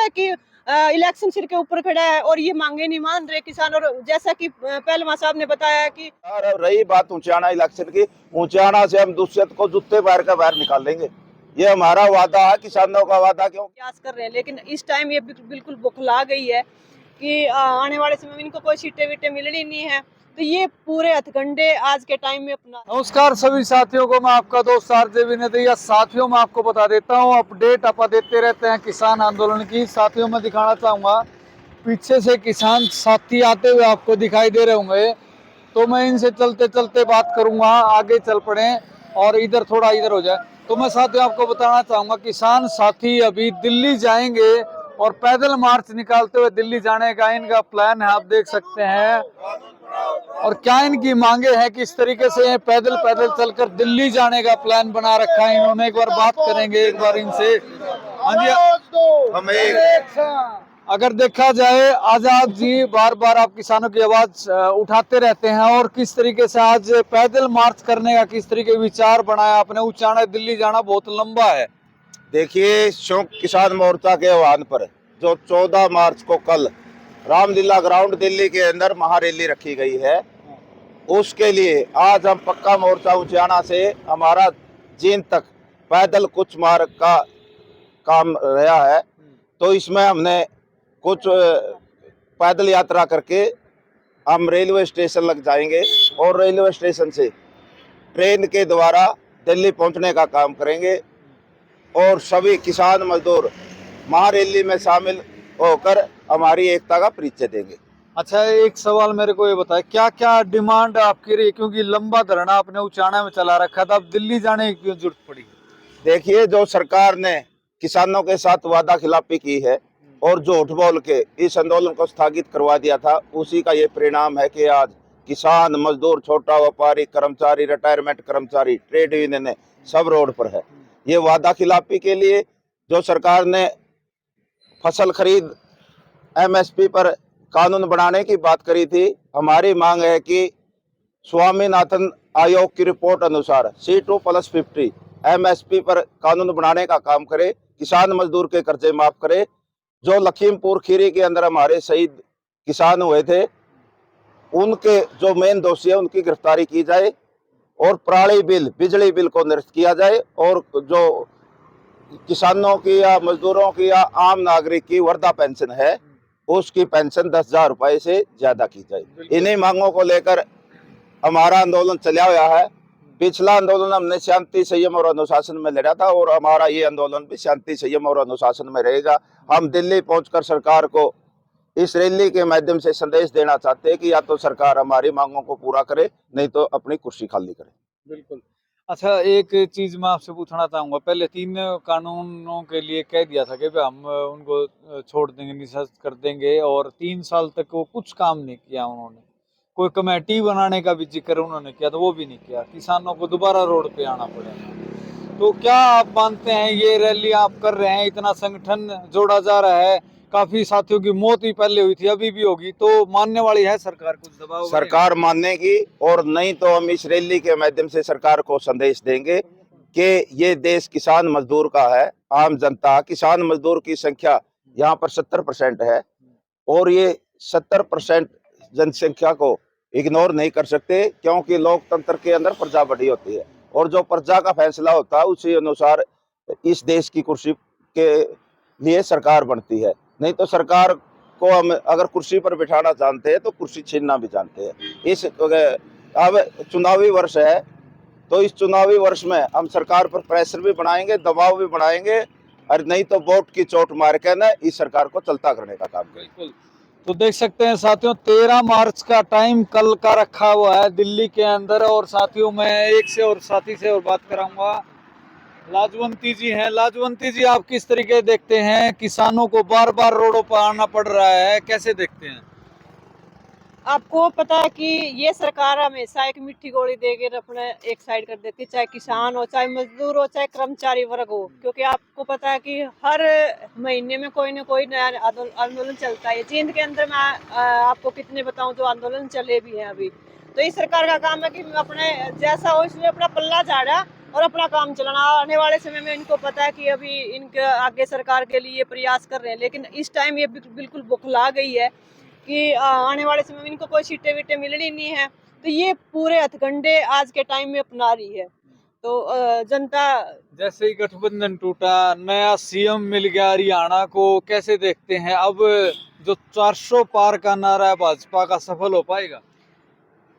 पता है कि इलेक्शन सिर के ऊपर खड़ा है और ये मांगे नहीं मान रहे किसान। और जैसा कि पहलवान साहब ने बताया कि रही बात ऊंचाना इलेक्शन की, ऊंचाना से हम दुष्यंत को जूते पैर का बाहर निकाल देंगे। ये हमारा वादा है, किसानों का वादा। क्यों प्रयास कर रहे हैं, लेकिन इस टाइम ये बिल्कुल बुखला गई है कि आने वाले समय में इनको कोई सीटें वीटें मिलनी नहीं है। तो ये पूरे हथकंडे आज के टाइम में अपना। नमस्कार सभी साथियों को, मैं आपका दोस्त आरजे विनय। साथियों मैं आपको बता देता हूँ, अपडेट आप देते रहते हैं किसान आंदोलन की। साथियों मैं दिखाना चाहूँगा, पीछे से किसान साथी आते हुए आपको दिखाई दे रहे होंगे, तो मैं इनसे चलते चलते बात करूँगा। आगे चल पड़े और इधर थोड़ा इधर हो जाए। तो मैं साथियों आपको बताना चाहूँगा, किसान साथी अभी दिल्ली जाएंगे और पैदल मार्च निकालते हुए दिल्ली जाने का इनका प्लान है, आप देख सकते हैं। और क्या इनकी मांगे हैं, किस तरीके से पैदल पैदल चलकर दिल्ली जाने का प्लान बना रखा है इन्होंने, एक बार बात करेंगे एक बार इनसे। हाँ जी, अगर देखा जाए आजाद जी बार बार आप किसानों की आवाज उठाते रहते हैं, और किस तरीके से आज पैदल मार्च करने का किस तरीके विचार बनाया आपने। उचाना दिल्ली जाना बहुत लंबा है। देखिए, संयुक्त किसान मोर्चा के आह्वान पर जो 14 मार्च को कल रामलीला ग्राउंड दिल्ली के अंदर महारैली रखी गई है, उसके लिए आज हम पक्का मोर्चा उचाना से हमारा जींद तक पैदल कुछ मार्ग का काम रहा है। तो इसमें हमने कुछ पैदल यात्रा करके हम रेलवे स्टेशन लग जाएंगे और रेलवे स्टेशन से ट्रेन के द्वारा दिल्ली पहुंचने का काम करेंगे। और सभी किसान मजदूर महारैली में शामिल होकर हमारी एकता का परिचय देंगे। अच्छा, एक सवाल मेरे को ये बताए, क्या क्या डिमांड आपकी रही, क्योंकि लंबा धरना आपने उचाना में चला रखा था, अब दिल्ली जाने की क्यों जरूरत पड़ी? देखिए, जो सरकार ने किसानों के साथ वादा खिलाफी की है और झूठ बोल के इस आंदोलन को स्थगित करवा दिया था, उसी का ये परिणाम है कि आज किसान मजदूर, छोटा व्यापारी, कर्मचारी, रिटायरमेंट कर्मचारी, ट्रेड यूनियन सब रोड पर है। ये वादा खिलाफी के लिए जो सरकार ने फसल खरीद एमएसपी पर कानून बनाने की बात करी थी, हमारी मांग है कि स्वामीनाथन आयोग की रिपोर्ट अनुसार C2+50 एमएसपी पर कानून बनाने का काम करे, किसान मजदूर के कर्जे माफ करे। जो लखीमपुर खीरी के अंदर हमारे शहीद किसान हुए थे, उनके जो मेन दोषी है उनकी गिरफ्तारी की जाए और पराली बिल, बिजली बिल को निरस्त किया जाए। और जो किसानों की या मजदूरों की या आम नागरिक की वृद्धा पेंशन है, उसकी पेंशन 10,000 रुपए से ज्यादा की जाए। इन्हीं मांगों को लेकर हमारा आंदोलन चला हुआ है। पिछला आंदोलन हमने शांति, संयम और अनुशासन में लड़ा था और हमारा ये आंदोलन भी शांति, संयम और अनुशासन में रहेगा। हम दिल्ली पहुंचकर सरकार को इस रैली के माध्यम से संदेश देना चाहते हैं कि या तो सरकार हमारी मांगों को पूरा करे, नहीं तो अपनी कुर्सी खाली करे। बिल्कुल। अच्छा, एक चीज मैं आपसे पूछना चाहूंगा, पहले 3 कानूनों के लिए कह दिया था कि हम उनको छोड़ देंगे, निरस्त कर देंगे, और 3 साल तक वो कुछ काम नहीं किया उन्होंने। कोई कमेटी बनाने का भी जिक्र उन्होंने किया, तो वो भी नहीं किया। किसानों को दोबारा रोड पे आना पड़ेगा। तो क्या आप मानते हैं ये रैली आप कर रहे हैं, इतना संगठन जोड़ा जा रहा है, काफी साथियों की मौत भी पहले हुई थी, अभी भी होगी, तो मानने वाली है सरकार? कुछ दबाव सरकार मानेगी, और नहीं तो हम इस रैली के माध्यम से सरकार को संदेश देंगे कि ये देश किसान मजदूर का है। आम जनता, किसान मजदूर की संख्या यहाँ पर 70% है और ये 70% जनसंख्या को इग्नोर नहीं कर सकते, क्योंकि लोकतंत्र के अंदर प्रजा बड़ी होती है और जो प्रजा का फैसला होता है उसी अनुसार इस देश की कुर्सी के लिए सरकार बनती है। नहीं तो सरकार को हम अगर कुर्सी पर बिठाना जानते हैं तो कुर्सी छीनना भी जानते हैं। इस अब चुनावी वर्ष है, तो इस चुनावी वर्ष में हम सरकार पर प्रेशर भी बनाएंगे, दबाव भी बनाएंगे, और नहीं तो वोट की चोट मार के ना इस सरकार को चलता करने का काम करेंगे। बिल्कुल। तो देख सकते हैं साथियों, 13 मार्च का टाइम कल का रखा हुआ है दिल्ली के अंदर। और साथियों मैं एक से और साथी से और बात कराऊंगा, लाजवंती जी हैं। लाजवंती जी, आप किस तरीके देखते हैं, किसानों को बार बार रोडों पर आना पड़ रहा है, कैसे देखते हैं? आपको पता है कि ये सरकार हमेशा एक मीठी गोली देकर अपने एक साइड कर देती है, चाहे किसान हो, चाहे मजदूर हो, चाहे कर्मचारी वर्ग हो। क्योंकि आपको पता है कि हर महीने में कोई ना कोई नया आंदोलन चलता है। जींद के अंदर मैं आपको कितने बताऊं जो आंदोलन चले भी हैं अभी। तो इस सरकार का काम है कि अपने जैसा हो इसमें अपना पल्ला झाड़ा और अपना काम चलाना। आने वाले समय में इनको पता है कि अभी इनके आगे सरकार के लिए प्रयास कर रहे हैं, लेकिन इस टाइम ये बिल्कुल बौखला गई है कि आने वाले समय में इनको कोई सीटें वीटें मिलनी नहीं है। तो ये पूरे हथकंडे आज के टाइम में अपना रही है। तो जनता, जैसे ही गठबंधन टूटा, नया सीएम मिल गया हरियाणा को, कैसे देखते हैं अब जो 400 पार का नारा है भाजपा का, सफल हो पाएगा?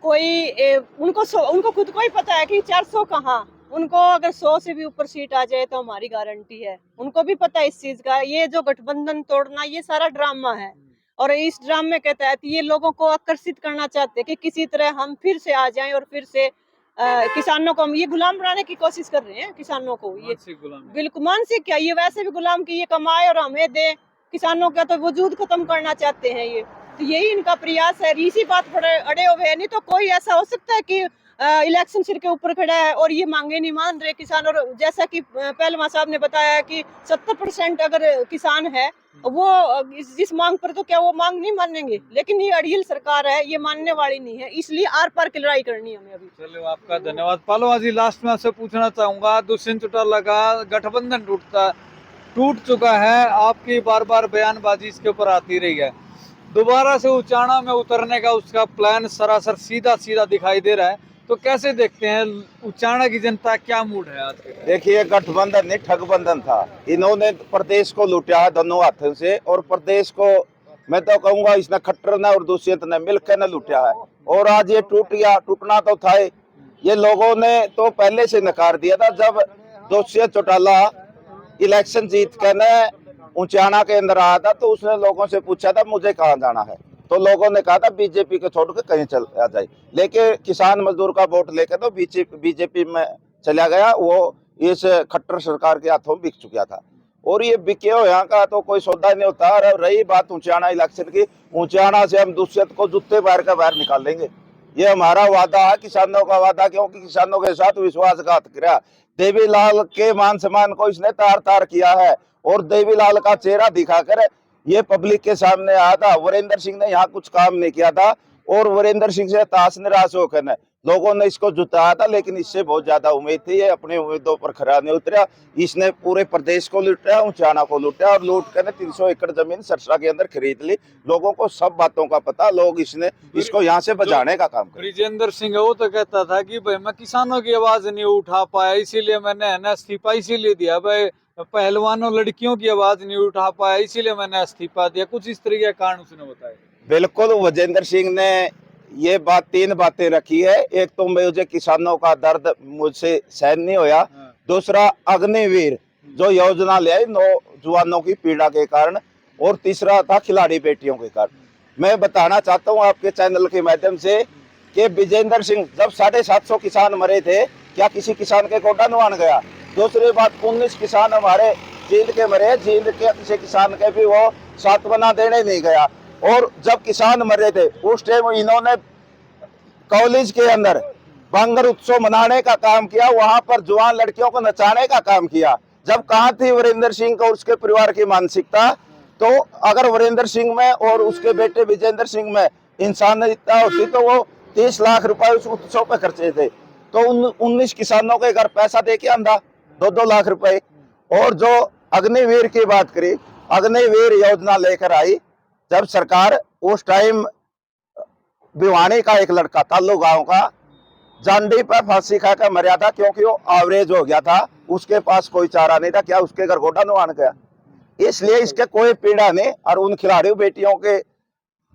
उनको खुद को ही पता है कि 400 कहाँ, उनको अगर 100 से भी ऊपर सीट आ जाए तो हमारी गारंटी है। उनको भी पता है इस चीज का। ये जो गठबंधन तोड़ना, ये सारा ड्रामा है, और इस ड्रामे के तहत ये लोगों को आकर्षित करना चाहते हैं कि किसी तरह हम फिर से आ जाएं और फिर से किसानों को हम ये गुलाम बनाने की कोशिश कर रहे हैं। किसानों को ये बिल्कुल मानसिक क्या, ये वैसे भी गुलाम की ये कमाए और हमें दे, किसानों का तो वजूद खत्म करना चाहते हैं ये। तो यही इनका प्रयास है। इसी बात पर अड़े हुए हैं। नहीं तो कोई ऐसा हो सकता है कि इलेक्शन सिर के ऊपर खड़ा है और ये मांगे नहीं मान रहे किसान। और जैसा कि पहलवान साहब ने बताया कि 70% अगर किसान है वो जिस मांग पर, तो क्या वो मांग नहीं मानेंगे? लेकिन ये अड़ियल सरकार है, ये मानने वाली नहीं है, इसलिए आर पार की लड़ाई करनी है हमें अभी। चलो, आपका धन्यवाद। पहलवान जी, लास्ट में आपसे पूछना चाहूंगा, दुष्यंत चौटाला का गठबंधन टूट चुका है, आपकी बार बार बयानबाजी इसके ऊपर आती रही है, दोबारा से उचाना में उतरने का उसका प्लान सरासर सीधा सीधा दिखाई दे रहा है, तो कैसे देखते हैं उचाना की जनता, क्या मूड है आज के? देखिए, गठबंधन नहीं ठगबंधन था। इन्होंने प्रदेश को लूटा है दोनों हाथों से, और प्रदेश को मैं तो कहूंगा इसने खट्टर ने और दुष्यंत ने मिलकर न लूटा है। और आज ये टूट गया, टूटना तो था। ये लोगों ने तो पहले से नकार दिया था। जब दुष्यंत चौटाला इलेक्शन जीत कर न उचाना के अंदर आया था, तो उसने लोगों से पूछा था मुझे कहाँ जाना है, तो लोगों ने कहा था बीजेपी को छोड़ के कहीं चल आ जाए। लेकिन किसान मजदूर का वोट लेकर तो बीजेपी में चला गया। वो इस खट्टर सरकार के हाथों में बिक चुका था, और ये बिके हो यहाँ का तो कोई सौदा नहीं होता। और रही बात उचाना इलेक्शन की, उचाना से हम दुष्यंत को जूते बाहर का बाहर निकाल देंगे। ये हमारा वादा है, किसानों का वादा, क्योंकि किसानों के साथ विश्वासघात किया। देवीलाल के मान सम्मान को इसने तार तार किया है, और देवीलाल का चेहरा दिखाकर ये पब्लिक के सामने आया था। वीरेंद्र सिंह ने यहाँ कुछ काम नहीं किया था, और वीरेंद्र सिंह से ताश निराश होकर लोगों ने इसको जुटाया था, लेकिन इससे बहुत ज्यादा उम्मीद थी। ये अपने उम्मीदों पर खरा नहीं उतरा। इसने पूरे प्रदेश को लूटा, उचाना को लूटा, और लूट कर 300 एकड़ जमीन सरसा के अंदर खरीद ली। लोगों को सब बातों का पता, लोग इसको यहाँ से बचाने का काम कर। ब्रिजेंद्र सिंह वो तो कहता था कि भाई मैं किसानों की आवाज नहीं उठा पाया, इसीलिए मैंने इस्तीफा इसीलिए दिया, भाई पहलवानों लड़कियों की आवाज नहीं उठा पाया इसीलिए मैंने इस्तीफा दिया, कुछ इस तरह के कारण उसने बताया। बिल्कुल, विजेंद्र सिंह ने ये तीन बातें रखी है। एक तो मुझे किसानों का दर्द मुझसे सहन नहीं होया, दूसरा अग्निवीर जो योजना ले आई नौजवानों की पीड़ा के कारण, और तीसरा था खिलाड़ी बेटियों के कारण। मैं बताना चाहता हूँ आपके चैनल के माध्यम से कि विजेंद्र सिंह जब 750 किसान मरे थे, क्या किसी किसान के कोटा नुआन गया? दूसरी बात, 19 किसान हमारे जींद के मरे, जींद के किसी किसान के भी वो सांत्वना देने नहीं गया। और जब किसान मर रहे थे उस टाइम इन्होंने कॉलेज के अंदर बांगर उत्सव मनाने का काम किया, वहां पर जवान लड़कियों को नचाने का काम किया। जब कहाँ थी वीरेंद्र सिंह को उसके परिवार की मानसिकता? तो अगर वीरेंद्र सिंह में और उसके बेटे विजेंद्र सिंह में इंसानियत होती तो वो 30 लाख रुपए उस उत्सव पे खर्चे थे। तो 19 किसानों के घर पैसा दे के आंदा 2-2 लाख रुपए। और जो अग्निवीर की बात करी, अग्निवीर योजना लेकर आई जब सरकार, उस टाइम भिवानी का एक लड़का तालू गांव का जांडी पर फांसी खाकर मरा था, क्योंकि वो एवरेज हो गया था, उसके पास कोई चारा नहीं था। क्या उसके घर गोटा नुआन गया? इसलिए इसके कोई पीड़ा नहीं। और उन खिलाड़ी बेटियों के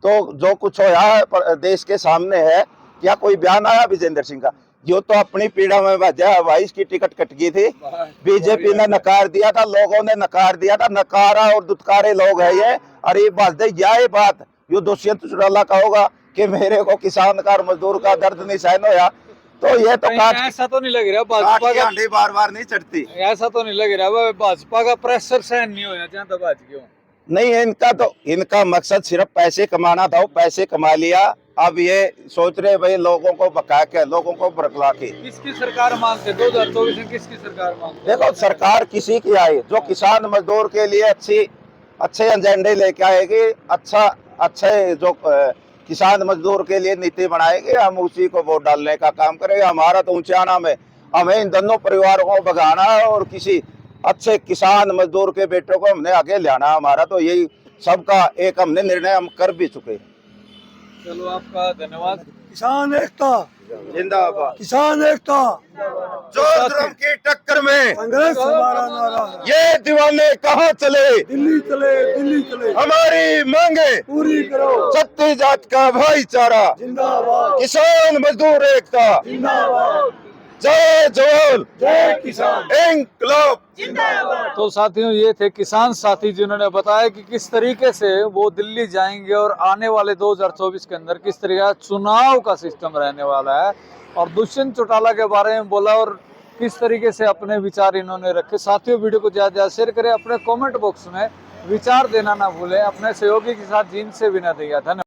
तो जो कुछ होया है देश के सामने है, क्या कोई बयान आया विजेंद्र सिंह का? यो तो अपनी पीड़ा में वजह है भाई, इसकी टिकट कट गई थी, बीजेपी ने नकार दिया था, लोगों ने नकार दिया था। नकारा और दुत्कारे लोग है ये। और ये बात यो दुष्यंत चौटाला का होगा कि मेरे को किसान का और मजदूर का दर्द नहीं सहन होया, तो ये तो ऐसा तो नहीं लग रहा भाजपा का बार बार नहीं चढ़ती। ऐसा तो नहीं लग रहा भाजपा का प्रेशर सहन नहीं होना चाहता तो बात क्यों नहीं है इनका मकसद सिर्फ पैसे कमाना था, वो पैसे कमा लिया। अब ये सोच रहे भाई लोगों को बका के, लोगों को बरकला के। किसकी सरकार मांगते 2024 में? किसकी सरकार मांगते? देखो, सरकार किसी की आए जो किसान मजदूर के लिए अच्छे एजेंडे लेके आएगी, अच्छे जो किसान मजदूर के लिए नीति बनाएगी, हम उसी को वोट डालने का काम करेंगे। हमारा तो उचाना में हमें इन दोनों परिवारों को भगाना है और किसी अच्छे किसान मजदूर के बेटों को हमने आगे लाना। हमारा तो यही सबका एक हमने निर्णय हम कर भी चुके। चलो आपका धन्यवाद। किसान एकता, जिंदाबाद। किसान एकता, जो धर्म की टक्कर में कांग्रेस हमारा नारा है। ये दीवाने कहाँ चले, दिल्ली चले, दिल्ली चले, हमारी मांगे पूरी करो, छत्तीस जात का भाईचारा, जिंदाबाद, किसान मजदूर एकता, जिंदाबाद, जय जवान जय किसान, इंकलाब। तो साथियों ये थे किसान साथी जिन्होंने बताया कि किस तरीके से वो दिल्ली जाएंगे और आने वाले 2024 के अंदर किस तरीके का चुनाव का सिस्टम रहने वाला है, और दुष्यंत चौटाला के बारे में बोला और किस तरीके से अपने विचार इन्होंने रखे। साथियों वीडियो को ज़्यादा ज़्यादा शेयर करें, अपने कमेंट बॉक्स में विचार देना ना भूलें, अपने सहयोगी के साथ जिनसे भी ना दिया। धन्यवाद।